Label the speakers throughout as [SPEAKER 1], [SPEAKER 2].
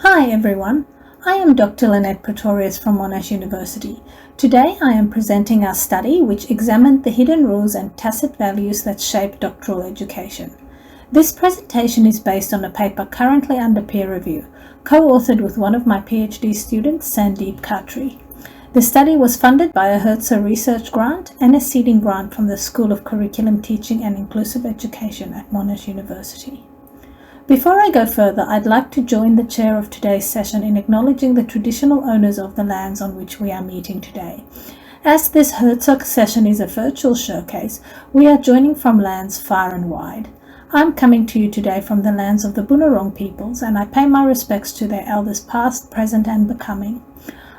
[SPEAKER 1] Hi everyone, I am Dr Lynette Pretorius from Monash University. Today I am presenting our study which examined the hidden rules and tacit values that shape doctoral education. This presentation is based on a paper currently under peer review, co-authored with one of my PhD students, Sandeep Khatri. The study was funded by a HERDSA research grant and a seeding grant from the School of Curriculum Teaching and Inclusive Education at Monash University. Before I go further, I'd like to join the chair of today's session in acknowledging the traditional owners of the lands on which we are meeting today. As this HERDSA session is a virtual showcase, we are joining from lands far and wide. I'm coming to you today from the lands of the Bunurong peoples, and I pay my respects to their elders past, present and becoming.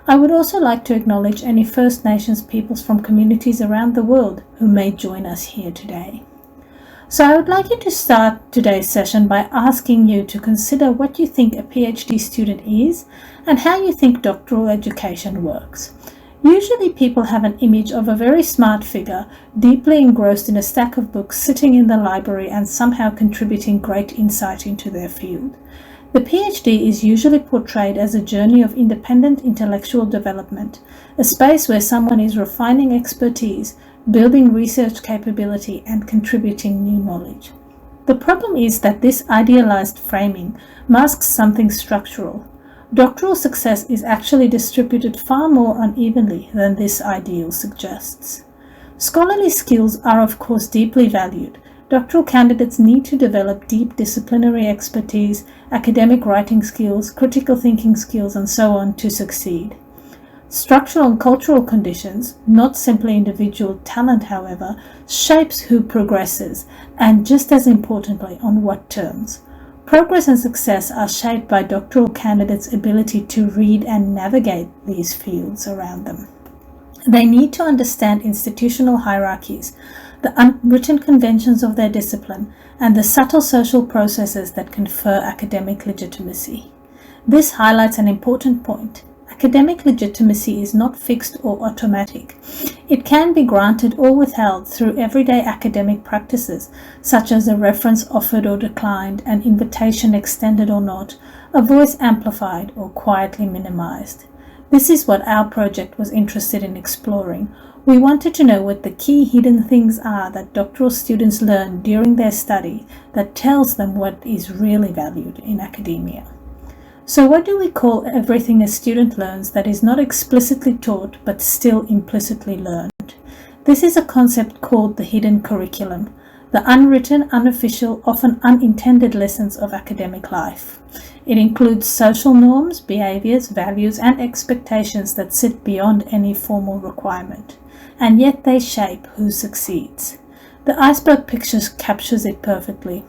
[SPEAKER 1] I would also like to acknowledge any First Nations peoples from communities around the world who may join us here today. So I would like you to start today's session by asking you to consider what you think a PhD student is and how you think doctoral education works. Usually people have an image of a very smart figure, deeply engrossed in a stack of books, sitting in the library and somehow contributing great insight into their field. The PhD is usually portrayed as a journey of independent intellectual development, a space where someone is refining expertise, building research capability and contributing new knowledge. The problem is that this idealized framing masks something structural. Doctoral success is actually distributed far more unevenly than this ideal suggests. Scholarly skills are of course deeply valued. Doctoral candidates need to develop deep disciplinary expertise, academic writing skills, critical thinking skills, and so on to succeed. Structural and cultural conditions, not simply individual talent however, shapes who progresses, and just as importantly, on what terms. Progress and success are shaped by doctoral candidates' ability to read and navigate these fields around them. They need to understand institutional hierarchies, the unwritten conventions of their discipline, and the subtle social processes that confer academic legitimacy. This highlights an important point. Academic legitimacy is not fixed or automatic. It can be granted or withheld through everyday academic practices, such as a reference offered or declined, an invitation extended or not, a voice amplified or quietly minimized. This is what our project was interested in exploring. We wanted to know what the key hidden things are that doctoral students learn during their study that tells them what is really valued in academia. So what do we call everything a student learns that is not explicitly taught but still implicitly learned? This is a concept called the hidden curriculum, the unwritten, unofficial, often unintended lessons of academic life. It includes social norms, behaviors, values, and expectations that sit beyond any formal requirement, and yet they shape who succeeds. The iceberg picture captures it perfectly.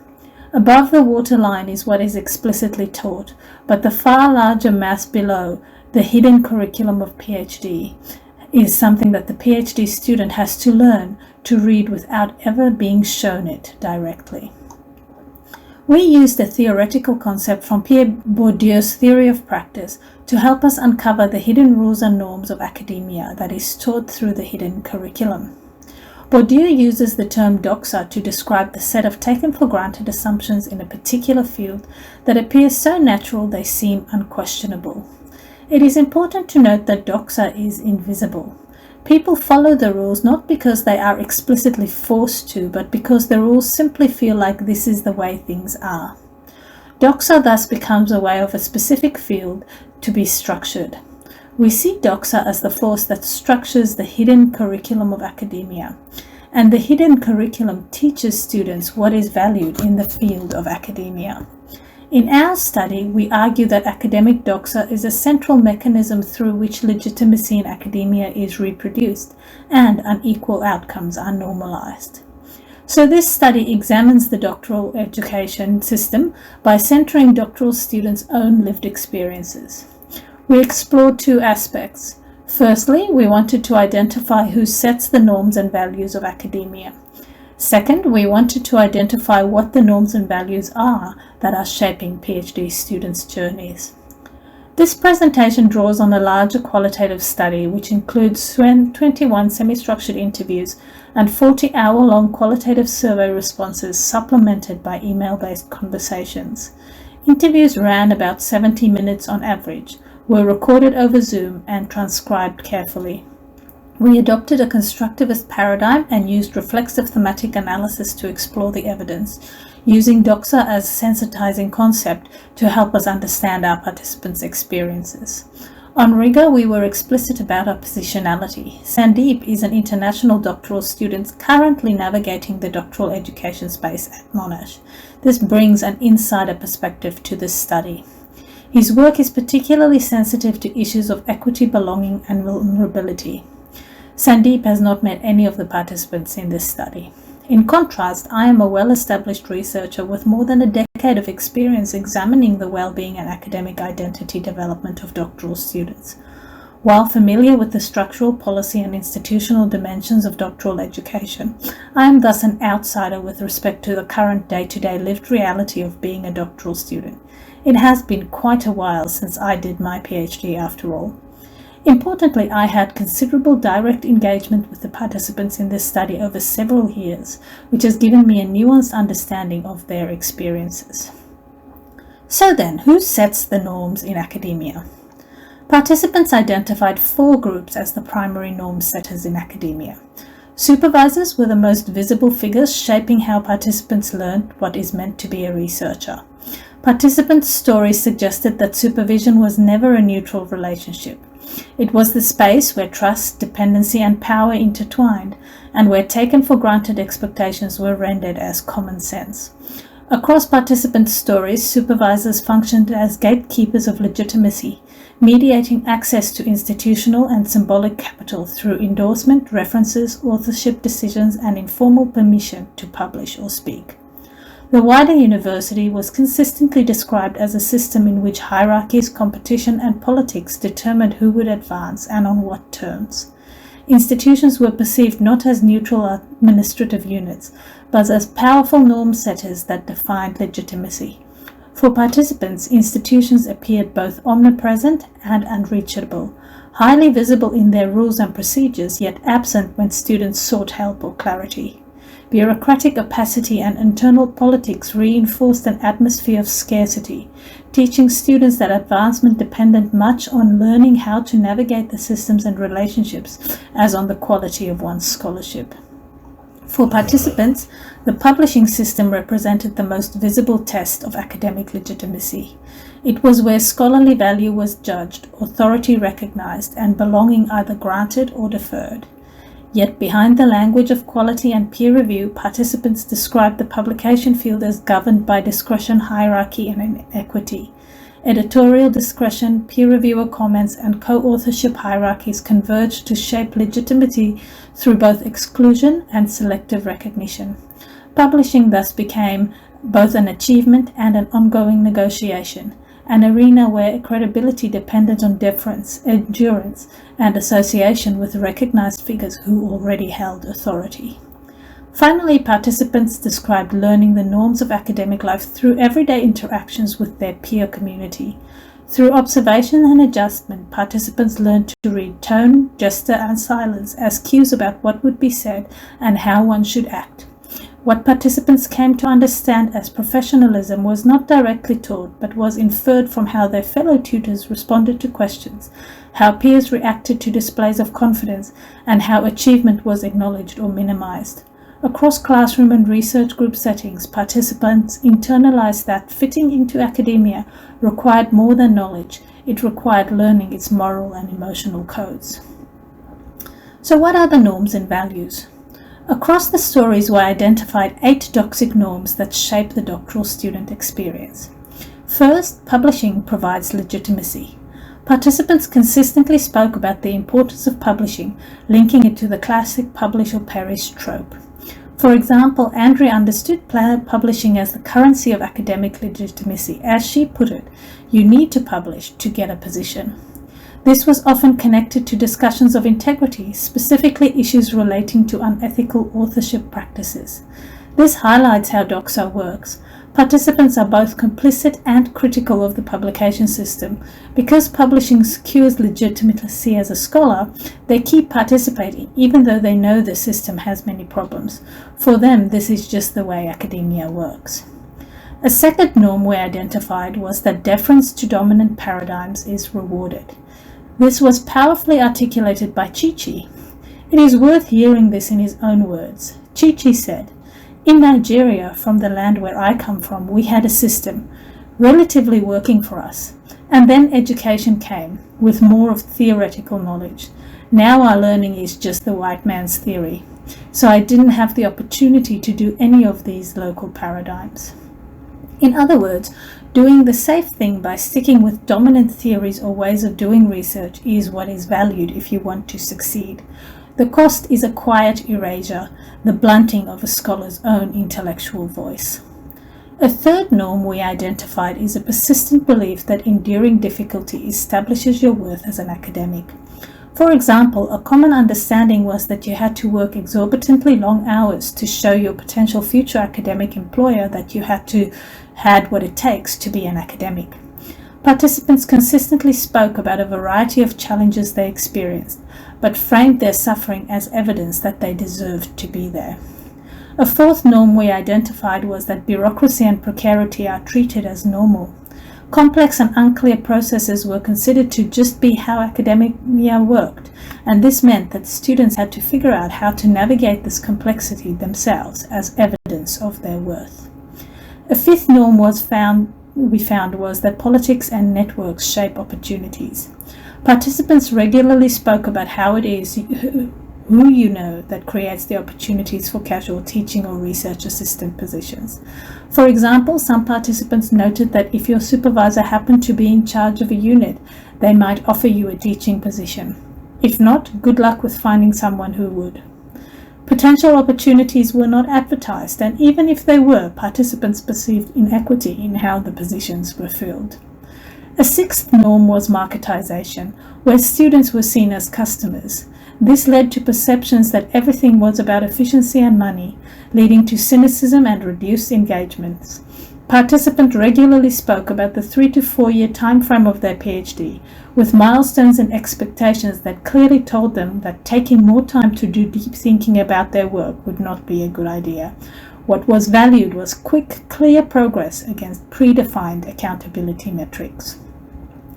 [SPEAKER 1] Above the waterline is what is explicitly taught, but the far larger mass below, the hidden curriculum of PhD, is something that the PhD student has to learn to read without ever being shown it directly. We used a theoretical concept from Pierre Bourdieu's theory of practice to help us uncover the hidden rules and norms of academia that is taught through the hidden curriculum. Bourdieu uses the term doxa to describe the set of taken-for-granted assumptions in a particular field that appear so natural they seem unquestionable. It is important to note that doxa is invisible. People follow the rules not because they are explicitly forced to, but because the rules simply feel like this is the way things are. Doxa thus becomes a way of a specific field to be structured. We see doxa as the force that structures the hidden curriculum of academia, and the hidden curriculum teaches students what is valued in the field of academia. In our study, we argue that academic doxa is a central mechanism through which legitimacy in academia is reproduced and unequal outcomes are normalized. So this study examines the doctoral education system by centering doctoral students' own lived experiences. We explored two aspects. Firstly, we wanted to identify who sets the norms and values of academia. Second, we wanted to identify what the norms and values are that are shaping PhD students' journeys. This presentation draws on a larger qualitative study which includes 21 semi-structured interviews and 40-hour-long qualitative survey responses supplemented by email-based conversations. Interviews ran about 70 minutes on average, were recorded over Zoom and transcribed carefully. We adopted a constructivist paradigm and used reflexive thematic analysis to explore the evidence, using doxa as a sensitizing concept to help us understand our participants' experiences. On rigor, we were explicit about our positionality. Sandeep is an international doctoral student currently navigating the doctoral education space at Monash. This brings an insider perspective to this study. His work is particularly sensitive to issues of equity, belonging, and vulnerability. Sandeep has not met any of the participants in this study. In contrast, I am a well-established researcher with more than a decade of experience examining the well-being and academic identity development of doctoral students. While familiar with the structural, policy, and institutional dimensions of doctoral education, I am thus an outsider with respect to the current day-to-day lived reality of being a doctoral student. It has been quite a while since I did my PhD after all. Importantly, I had considerable direct engagement with the participants in this study over several years, which has given me a nuanced understanding of their experiences. So then, who sets the norms in academia? Participants identified 4 groups as the primary norm setters in academia. Supervisors were the most visible figures shaping how participants learned what is meant to be a researcher. Participants' stories suggested that supervision was never a neutral relationship. It was the space where trust, dependency, and power intertwined, and where taken for granted expectations were rendered as common sense. Across participants' stories, supervisors functioned as gatekeepers of legitimacy, mediating access to institutional and symbolic capital through endorsement, references, authorship decisions, and informal permission to publish or speak. The wider university was consistently described as a system in which hierarchies, competition, and politics determined who would advance and on what terms. Institutions were perceived not as neutral administrative units, but as powerful norm setters that defined legitimacy. For participants, institutions appeared both omnipresent and unreachable, highly visible in their rules and procedures, yet absent when students sought help or clarity. Bureaucratic opacity and internal politics reinforced an atmosphere of scarcity, teaching students that advancement depended much on learning how to navigate the systems and relationships as on the quality of one's scholarship. For participants, the publishing system represented the most visible test of academic legitimacy. It was where scholarly value was judged, authority recognized, and belonging either granted or deferred. Yet behind the language of quality and peer review, participants described the publication field as governed by discretion, hierarchy, and inequity. Editorial discretion, peer reviewer comments, and co-authorship hierarchies converged to shape legitimacy through both exclusion and selective recognition. Publishing thus became both an achievement and an ongoing negotiation, an arena where credibility depended on deference, endurance, and association with recognized figures who already held authority. Finally, participants described learning the norms of academic life through everyday interactions with their peer community. Through observation and adjustment, participants learned to read tone, gesture, and silence as cues about what would be said and how one should act. What participants came to understand as professionalism was not directly taught, but was inferred from how their fellow tutors responded to questions, how peers reacted to displays of confidence, and how achievement was acknowledged or minimized. Across classroom and research group settings, participants internalized that fitting into academia required more than knowledge. It required learning its moral and emotional codes. So what are the norms and values? Across the stories were identified 8 doxic norms that shape the doctoral student experience. First, publishing provides legitimacy. Participants consistently spoke about the importance of publishing, linking it to the classic publish or perish trope. For example, Andrea understood publishing as the currency of academic legitimacy. As she put it, you need to publish to get a position. This was often connected to discussions of integrity, specifically issues relating to unethical authorship practices. This highlights how doxa works. Participants are both complicit and critical of the publication system. Because publishing secures legitimacy as a scholar, they keep participating, even though they know the system has many problems. For them, this is just the way academia works. A second norm we identified was that deference to dominant paradigms is rewarded. This was powerfully articulated by Chi-Chi. It is worth hearing this in his own words. Chi-Chi said, "In Nigeria, from the land where I come from, we had a system relatively working for us. And then education came, with more of theoretical knowledge. Now our learning is just the white man's theory. So I didn't have the opportunity to do any of these local paradigms." In other words, doing the safe thing by sticking with dominant theories or ways of doing research is what is valued if you want to succeed. The cost is a quiet erasure, the blunting of a scholar's own intellectual voice. A third norm we identified is a persistent belief that enduring difficulty establishes your worth as an academic. For example, a common understanding was that you had to work exorbitantly long hours to show your potential future academic employer that you had what it takes to be an academic. Participants consistently spoke about a variety of challenges they experienced, but framed their suffering as evidence that they deserved to be there. A fourth norm we identified was that bureaucracy and precarity are treated as normal. Complex and unclear processes were considered to just be how academia worked, and this meant that students had to figure out how to navigate this complexity themselves as evidence of their worth. A fifth norm we found was that politics and networks shape opportunities. Participants regularly spoke about how it is who you know that creates the opportunities for casual teaching or research assistant positions. For example, some participants noted that if your supervisor happened to be in charge of a unit, they might offer you a teaching position. If not, good luck with finding someone who would. Potential opportunities were not advertised, and even if they were, participants perceived inequity in how the positions were filled. A sixth norm was marketisation, where students were seen as customers. This led to perceptions that everything was about efficiency and money, leading to cynicism and reduced engagements. Participants regularly spoke about the 3 to 4 year time frame of their PhD, with milestones and expectations that clearly told them that taking more time to do deep thinking about their work would not be a good idea. What was valued was quick, clear progress against predefined accountability metrics.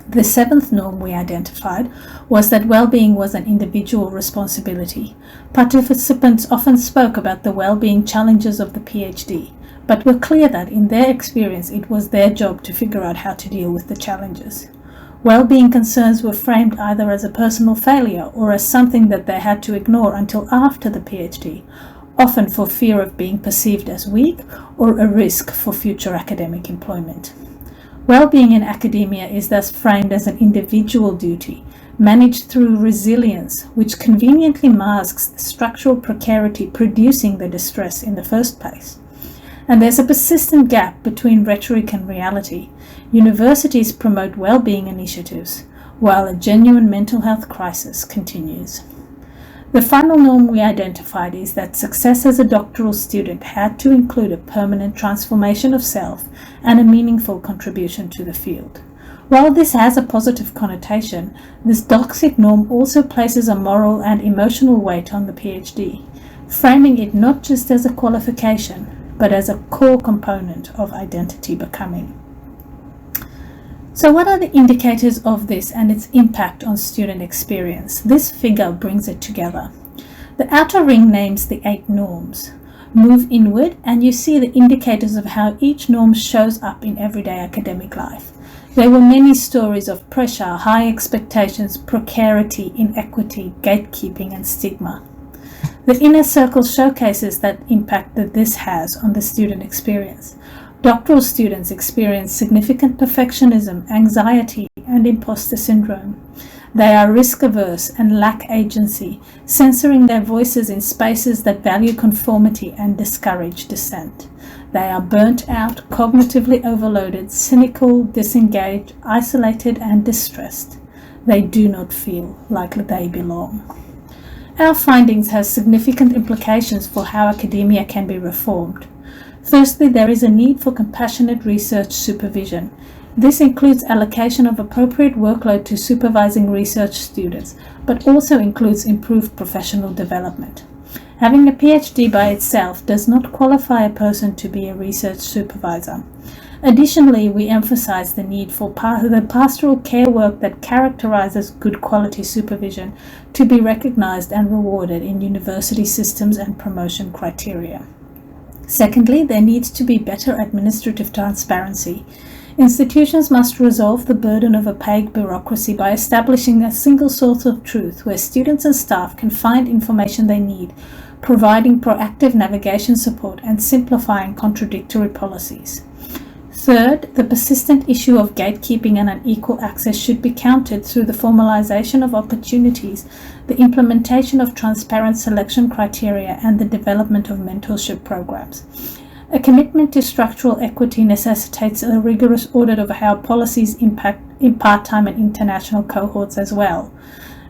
[SPEAKER 1] The seventh norm we identified was that well-being was an individual responsibility. Participants often spoke about the well-being challenges of the PhD, but were clear that in their experience it was their job to figure out how to deal with the challenges. Well-being concerns were framed either as a personal failure or as something that they had to ignore until after the PhD, often for fear of being perceived as weak or a risk for future academic employment. Well-being in academia is thus framed as an individual duty, managed through resilience, which conveniently masks the structural precarity producing the distress in the first place. And there's a persistent gap between rhetoric and reality. Universities promote well-being initiatives, while a genuine mental health crisis continues. The final norm we identified is that success as a doctoral student had to include a permanent transformation of self and a meaningful contribution to the field. While this has a positive connotation, this toxic norm also places a moral and emotional weight on the PhD, framing it not just as a qualification, but as a core component of identity becoming. So what are the indicators of this and its impact on student experience? This figure brings it together. The outer ring names the 8 norms. Move inward and you see the indicators of how each norm shows up in everyday academic life. There were many stories of pressure, high expectations, precarity, inequity, gatekeeping, and stigma. The inner circle showcases that impact that this has on the student experience. Doctoral students experience significant perfectionism, anxiety, and imposter syndrome. They are risk-averse and lack agency, censoring their voices in spaces that value conformity and discourage dissent. They are burnt out, cognitively overloaded, cynical, disengaged, isolated, and distressed. They do not feel like they belong. Our findings have significant implications for how academia can be reformed. Firstly, there is a need for compassionate research supervision. This includes allocation of appropriate workload to supervising research students, but also includes improved professional development. Having a PhD by itself does not qualify a person to be a research supervisor. Additionally, we emphasize the need for the pastoral care work that characterizes good quality supervision to be recognized and rewarded in university systems and promotion criteria. Secondly, there needs to be better administrative transparency. Institutions must resolve the burden of opaque bureaucracy by establishing a single source of truth where students and staff can find information they need, providing proactive navigation support and simplifying contradictory policies. Third, the persistent issue of gatekeeping and unequal access should be countered through the formalization of opportunities, the implementation of transparent selection criteria, and the development of mentorship programs. A commitment to structural equity necessitates a rigorous audit of how policies impact in part-time and international cohorts as well,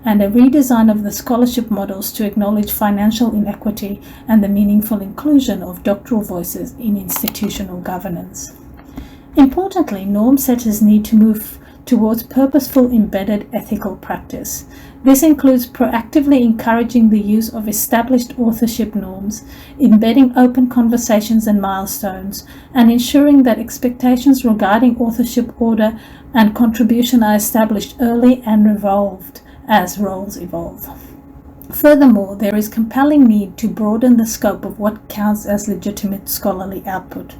[SPEAKER 1] and a redesign of the scholarship models to acknowledge financial inequity and the meaningful inclusion of doctoral voices in institutional governance. Importantly, norm setters need to move towards purposeful embedded ethical practice. This includes proactively encouraging the use of established authorship norms, embedding open conversations and milestones, and ensuring that expectations regarding authorship order and contribution are established early and evolved as roles evolve. Furthermore, there is compelling need to broaden the scope of what counts as legitimate scholarly output.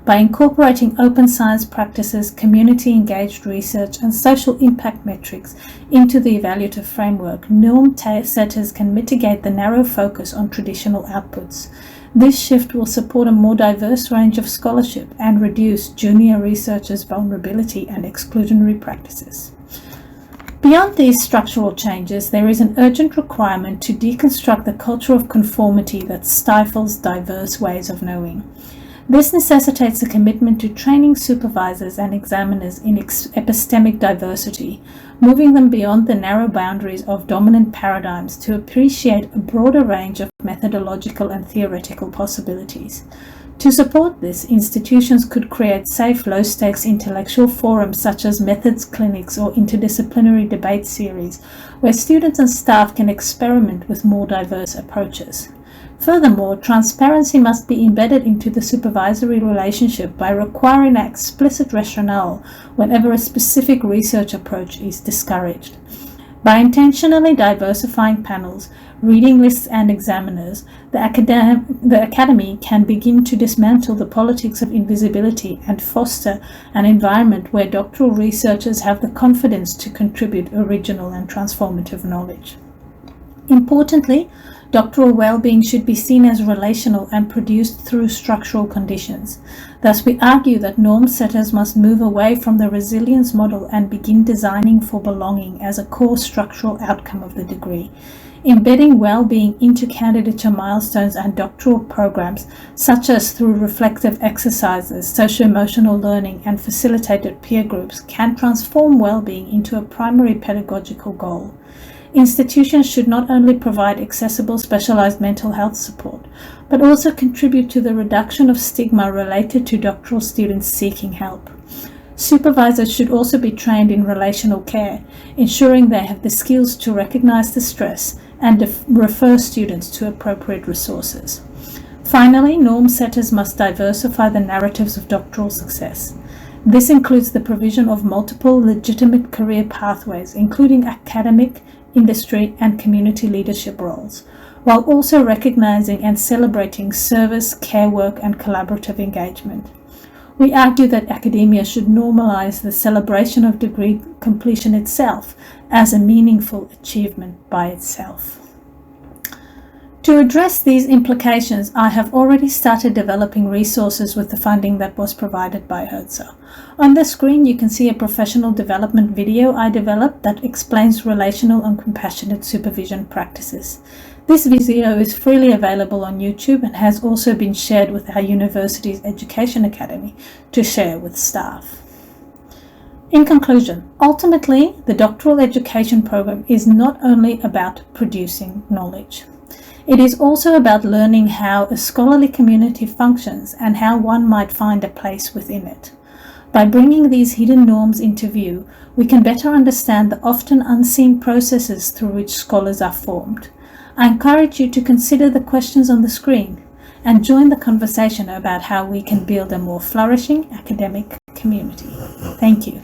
[SPEAKER 1] By incorporating open science practices, community-engaged research, and social impact metrics into the evaluative framework, norm setters can mitigate the narrow focus on traditional outputs. This shift will support a more diverse range of scholarship and reduce junior researchers' vulnerability and exclusionary practices. Beyond these structural changes, there is an urgent requirement to deconstruct the culture of conformity that stifles diverse ways of knowing. This necessitates a commitment to training supervisors and examiners in epistemic diversity, moving them beyond the narrow boundaries of dominant paradigms to appreciate a broader range of methodological and theoretical possibilities. To support this, institutions could create safe, low-stakes intellectual forums such as methods clinics or interdisciplinary debate series, where students and staff can experiment with more diverse approaches. Furthermore, transparency must be embedded into the supervisory relationship by requiring an explicit rationale whenever a specific research approach is discouraged. By intentionally diversifying panels, reading lists, and examiners, the Academy can begin to dismantle the politics of invisibility and foster an environment where doctoral researchers have the confidence to contribute original and transformative knowledge. Importantly, doctoral well-being should be seen as relational and produced through structural conditions. Thus, we argue that norm setters must move away from the resilience model and begin designing for belonging as a core structural outcome of the degree. Embedding well-being into candidature milestones and doctoral programs, such as through reflective exercises, socio-emotional learning, and facilitated peer groups, can transform well-being into a primary pedagogical goal. Institutions should not only provide accessible specialized mental health support, but also contribute to the reduction of stigma related to doctoral students seeking help. Supervisors should also be trained in relational care, ensuring they have the skills to recognize the stress and refer students to appropriate resources. Finally, norm setters must diversify the narratives of doctoral success. This includes the provision of multiple legitimate career pathways, including academic, industry, and community leadership roles, while also recognizing and celebrating service, care work, and collaborative engagement. We argue that academia should normalize the celebration of degree completion itself as a meaningful achievement by itself. To address these implications, I have already started developing resources with the funding that was provided by HERDSA. On the screen, you can see a professional development video I developed that explains relational and compassionate supervision practices. This video is freely available on YouTube and has also been shared with our university's Education Academy to share with staff. In conclusion, ultimately, the doctoral education program is not only about producing knowledge. It is also about learning how a scholarly community functions and how one might find a place within it. By bringing these hidden norms into view, we can better understand the often unseen processes through which scholars are formed. I encourage you to consider the questions on the screen and join the conversation about how we can build a more flourishing academic community. Thank you.